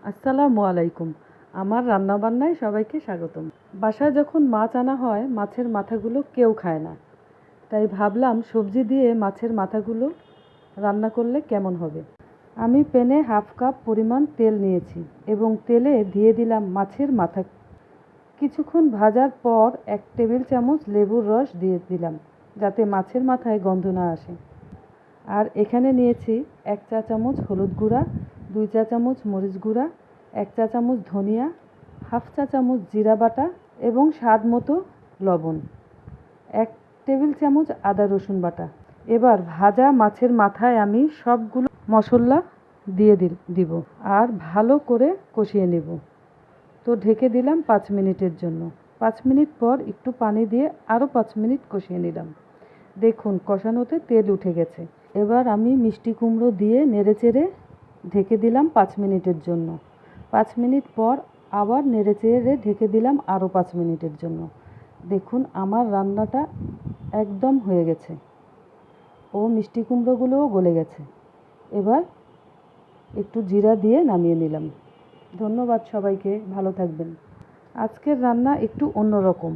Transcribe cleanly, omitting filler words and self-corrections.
আসসালামু আলাইকুম। আমার রান্নাবান্নায় সবাইকে স্বাগতম। বাসায় যখন মাছ আনা হয়, মাছের মাথাগুলো কেউ খায় না। তাই ভাবলাম সবজি দিয়ে মাছের মাথাগুলো রান্না করলে কেমন হবে। আমি প্যানে 1/2 কাপ পরিমাণ তেল নিয়েছি এবং তেলে দিয়ে দিলাম মাছের মাথা। কিছুক্ষণ ভাজার পর 1 টেবিল চামচ লেবুর রস দিয়ে দিলাম, যাতে মাছের মাথায় গন্ধ না আসে। আর এখানে নিয়েছি 1 চা চামচ হলুদ গুঁড়া, 2 চা চামচ মরিচ গুঁড়া, 1 চা চামচ ধনিয়া, 1/2 চা চামচ জিরা বাটা এবং স্বাদ মতো লবণ, 1 টেবিল চামচ আদা রসুন বাটা। এবার ভাজা মাছের মাথায় আমি সবগুলো মশলা দিয়ে দিব আর ভালো করে কষিয়ে নেব। তো ঢেকে দিলাম 5 মিনিটের জন্য। 5 মিনিট পর একটু পানি দিয়ে আরও 5 মিনিট কষিয়ে নিলাম। দেখুন কষানোতে তেল উঠে গেছে। এবার আমি মিষ্টি কুমড়ো দিয়ে নেড়েচেড়ে ঢেকে দিলাম 5 মিনিটের জন্য। 5 মিনিট পর আবার নেড়েচেড়ে ঢেকে দিলাম আরও 5 মিনিটের জন্য। দেখুন আমার রান্নাটা একদম হয়ে গেছে ও মিষ্টি কুমড়োগুলোও গলে গেছে। এবার একটু জিরা দিয়ে নামিয়ে নিলাম। ধন্যবাদ সবাইকে, ভালো থাকবেন। আজকের রান্না একটু অন্যরকম।